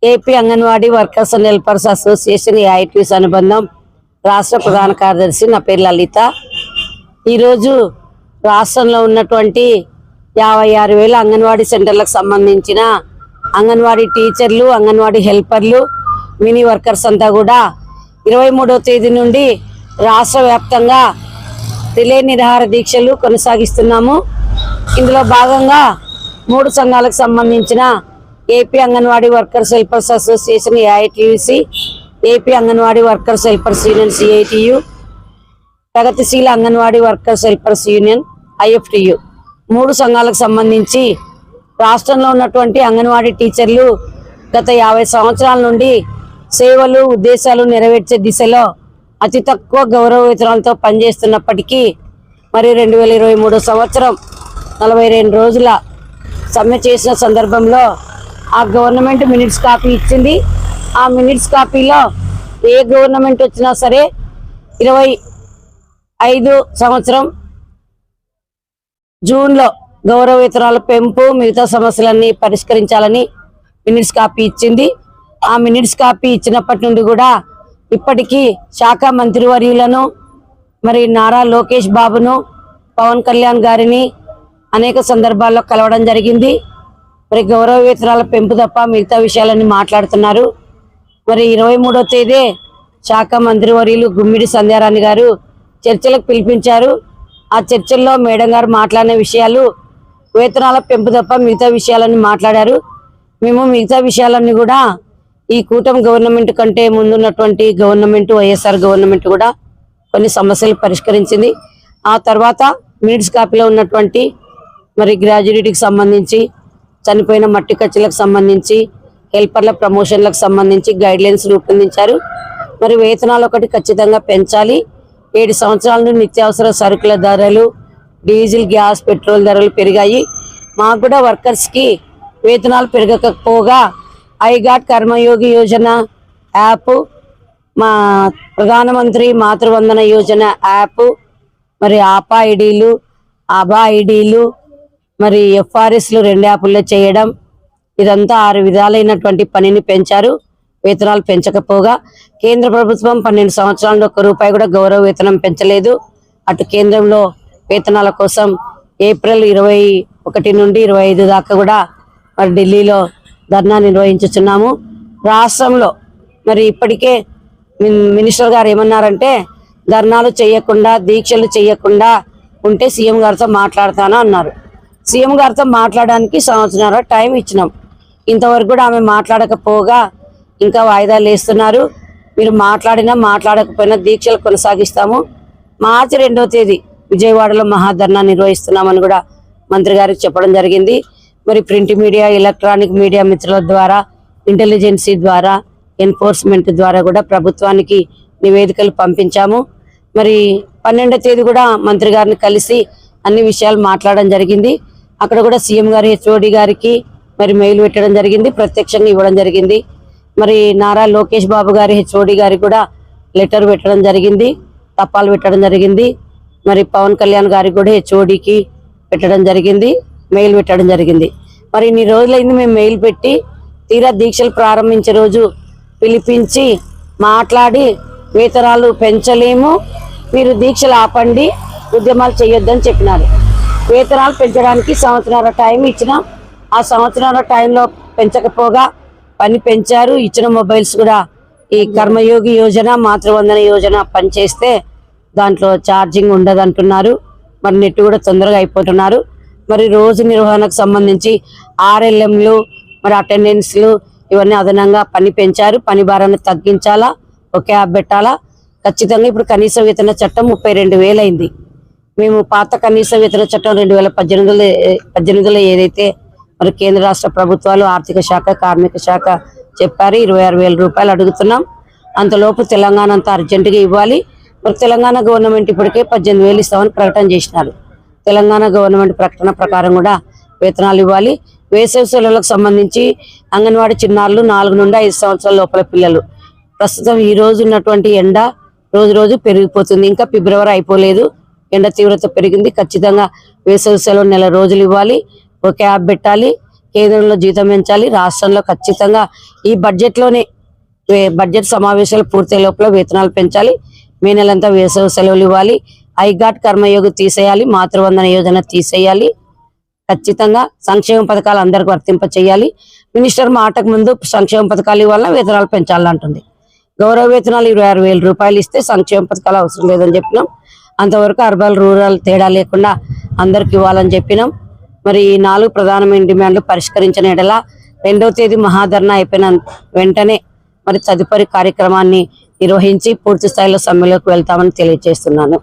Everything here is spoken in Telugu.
AP Anganwadi workers and helpers association AITUC అనుబంధం రాష్ట్ర ప్రధాన కార్యదర్శి. నా పేరు లలిత. ఈరోజు రాష్ట్రంలో ఉన్నటువంటి 56,000 అంగన్వాడీ సెంటర్లకు సంబంధించిన అంగన్వాడీ టీచర్లు, అంగన్వాడీ హెల్పర్లు, మినీ వర్కర్స్ అంతా కూడా 23వ తేదీ నుండి రాష్ట్ర వ్యాప్తంగా రిలే నిరాహార దీక్షలు కొనసాగిస్తున్నాము. ఇందులో భాగంగా 3 సంఘాలకు సంబంధించిన AP Anganwadi workers helpers association AITUC, AP Anganwadi workers helpers union CITU, ప్రగతిశీల Anganwadi workers helpers union IFTU 3 సంఘాలకు సంబంధించి రాష్ట్రంలో ఉన్నటువంటి అంగన్వాడీ టీచర్లు గత 50 సంవత్సరాల నుండి సేవలు, ఉద్దేశాలు నెరవేర్చే దిశలో అతి తక్కువ గౌరవ వేతనాలతో పనిచేస్తున్నప్పటికీ మరి 2023 సంవత్సరం 42 రోజుల సమ్మె చేసిన సందర్భంలో ఆ గవర్నమెంట్ మినిట్స్ కాపీ ఇచ్చింది. ఆ మినిట్స్ కాపీలో ఏ గవర్నమెంట్ వచ్చినా సరే 25 సంవత్సరం జూన్లో గౌరవ వేతనాల పెంపు, మిగతా సమస్యలన్నీ పరిష్కరించాలని మినిట్స్ కాపీ ఇచ్చింది. ఆ మినిట్స్ కాపీ ఇచ్చినప్పటి నుండి కూడా ఇప్పటికీ శాఖ మంత్రివర్యులను, మరి నారా లోకేష్ బాబును, పవన్ కళ్యాణ్ గారిని అనేక సందర్భాల్లో కలవడం జరిగింది. మరి గౌరవ వేతనాల పెంపు తప్ప మిగతా విషయాలన్నీ మాట్లాడుతున్నారు. మరి 23వ తేదీ శాఖ మంత్రివర్యులు గుమ్మిడి సంధ్యారాణి గారు చర్చలకు పిలిపించారు. ఆ చర్చల్లో మేడం గారు మాట్లాడిన విషయాలు వేతనాల పెంపు తప్ప మిగతా విషయాలన్నీ మాట్లాడారు. మేము మిగతా విషయాలన్నీ కూడా ఈ కూటమి గవర్నమెంట్ కంటే ముందున్నటువంటి గవర్నమెంట్, వైఎస్ఆర్ గవర్నమెంట్ కూడా కొన్ని సమస్యలు పరిష్కరించింది. ఆ తర్వాత మినిట్స్ కాపీలో ఉన్నటువంటి మరి గ్రాడ్యుయేట్కి సంబంధించి, చనిపోయిన మట్టి ఖర్చులకు సంబంధించి, హెల్పర్ల ప్రమోషన్లకు సంబంధించి గైడ్లైన్స్ రూపొందించారు. మరి వేతనాలు ఒకటి ఖచ్చితంగా పెంచాలి. 7 సంవత్సరాల నుండి నిత్యావసర సరుకుల ధరలు, డీజిల్, గ్యాస్, పెట్రోల్ ధరలు పెరిగాయి. మాకు కూడా వర్కర్స్కి వేతనాలు పెరగకపోగా ఐగాట్ కర్మయోగి యోజన యాప్, మా ప్రధానమంత్రి మాతృవందన యోజన యాప్, మరి ఆపా ఐడీలు, ఆబా ఐడీలు, మరి ఎఫ్ఆర్ఎస్లు 2 యాప్ల్లో చేయడం, ఇదంతా 6 విధాలైనటువంటి పనిని పెంచారు. వేతనాలు పెంచకపోగా కేంద్ర ప్రభుత్వం 12 సంవత్సరాల 1 రూపాయి కూడా గౌరవ వేతనం పెంచలేదు. అటు కేంద్రంలో వేతనాల కోసం ఏప్రిల్ 21 నుండి 25 దాకా కూడా మరి ఢిల్లీలో ధర్నా నిర్వహించుచున్నాము. రాష్ట్రంలో మరి ఇప్పటికే మినిస్టర్ గారు ఏమన్నారంటే, ధర్నాలు చేయకుండా, దీక్షలు చేయకుండా ఉంటే సీఎం గారితో మాట్లాడతాను అన్నారు. సీఎం గారితో మాట్లాడడానికి 1.5 సంవత్సరాల టైం ఇచ్చినాం. ఇంతవరకు కూడా ఆమె మాట్లాడకపోగా ఇంకా వాయిదాలు వేస్తున్నారు. మీరు మాట్లాడినా మాట్లాడకపోయినా దీక్షలు కొనసాగిస్తాము. మార్చి 2వ తేదీ విజయవాడలో మహాధర్నా నిర్వహిస్తున్నామని కూడా మంత్రి గారికి చెప్పడం జరిగింది. మరి ప్రింట్ మీడియా, ఎలక్ట్రానిక్ మీడియా మిత్రుల ద్వారా, ఇంటెలిజెన్సీ ద్వారా, ఎన్ఫోర్స్మెంట్ ద్వారా కూడా ప్రభుత్వానికి నివేదికలు పంపించాము. మరి 12వ తేదీ కూడా మంత్రి గారిని కలిసి అన్ని విషయాలు మాట్లాడడం జరిగింది. అక్కడ కూడా సీఎం గారి హెచ్ఓడి గారికి మరి మెయిల్ పెట్టడం జరిగింది, ప్రత్యక్షంగా ఇవ్వడం జరిగింది. మరి నారా లోకేష్ బాబు గారి హెచ్ఓడి గారికి కూడా లెటర్ పెట్టడం జరిగింది, తపాలు పెట్టడం జరిగింది. మరి పవన్ కళ్యాణ్ గారికి కూడా హెచ్ఓడికి పెట్టడం జరిగింది, మెయిల్ పెట్టడం జరిగింది. మరి ఇన్ని రోజులైంది మేము మెయిల్ పెట్టి, తీరా దీక్షలు ప్రారంభించే రోజు పిలిపించి మాట్లాడి వేతనాలు పెంచలేము, మీరు దీక్షలు ఆపండి, ఉద్యమాలు చేయొద్దని చెప్పినారు. వేతనాలు పెంచడానికి 1.5 సంవత్సరాల టైం ఇచ్చినాం. ఆ 1.5 సంవత్సరాల టైంలో పెంచకపోగా పని పెంచారు. ఇచ్చిన మొబైల్స్ కూడా ఈ కర్మయోగి యోజన, మాతృవందన యోజన పనిచేస్తే దాంట్లో ఛార్జింగ్ ఉండదు అంటున్నారు. మరి నెట్ కూడా తొందరగా అయిపోతున్నారు. మరి రోజు నిర్వహణకు సంబంధించి ఆర్ఎల్ఎంలు, మరి అటెండెన్స్లు ఇవన్నీ అదనంగా పని పెంచారు. పని భారాన్ని తగ్గించాలా, ఒక యాప్ పెట్టాలా. ఖచ్చితంగా ఇప్పుడు కనీస వేతన చట్టం 32,000 అయింది. మేము పాత కనీస వేతన చట్టం 2018లో ఏదైతే మరి కేంద్ర రాష్ట్ర ప్రభుత్వాలు, ఆర్థిక శాఖ, కార్మిక శాఖ చెప్పారు 26,000 రూపాయలు అడుగుతున్నాం. అంతలోపు తెలంగాణ అంతా అర్జెంటుగా ఇవ్వాలి. మరి తెలంగాణ గవర్నమెంట్ ఇప్పటికే 18,000 ఇస్తామని ప్రకటన చేసినారు. తెలంగాణ గవర్నమెంట్ ప్రకటన ప్రకారం కూడా వేతనాలు ఇవ్వాలి. వేసవి సెలవులకు సంబంధించి అంగన్వాడీ చిన్నారులు 4 నుండి 5 సంవత్సరాల లోపల పిల్లలు, ప్రస్తుతం ఈ రోజు ఉన్నటువంటి ఎండ రోజు రోజు పెరిగిపోతుంది. ఇంకా ఫిబ్రవరి అయిపోలేదు, ఎండ తీవ్రత పెరిగింది. ఖచ్చితంగా వేసవి సెలవు 1 నెల రోజులు ఇవ్వాలి, ఒక యాప్ పెట్టాలి. కేంద్రంలో జీతం పెంచాలి, రాష్ట్రంలో ఖచ్చితంగా ఈ బడ్జెట్ సమావేశాలు పూర్తయ్యే లోపల వేతనాలు పెంచాలి. మే నెలంతా వేసవి సెలవులు ఇవ్వాలి. ఐఘాట్ కర్మయోగి తీసేయాలి, మాతృవందన యోజన తీసేయాలి. ఖచ్చితంగా సంక్షేమ పథకాలు అందరికి వర్తింప చేయాలి. మినిస్టర్ మాటకు ముందు సంక్షేమ పథకాలు ఇవ్వాలన్నా వేతనాలు పెంచాలంటుంది. గౌరవ వేతనాలు 26,000 రూపాయలు ఇస్తే సంక్షేమ పథకాలు అవసరం లేదని చెప్పినాం. అంతవరకు అర్బన్ రూరల్ తేడా లేకుండా అందరికి ఇవ్వాలని చెప్పినాం. మరి ఈ 4 ప్రధానమైన డిమాండ్లు పరిష్కరించిన ఎడల 2వ తేదీ మహాధరణ అయిపోయిన వెంటనే మరి తదుపరి కార్యక్రమాన్ని నిర్వహించి పూర్తి స్థాయిలో సమ్మెలోకి వెళ్తామని తెలియజేస్తున్నాను.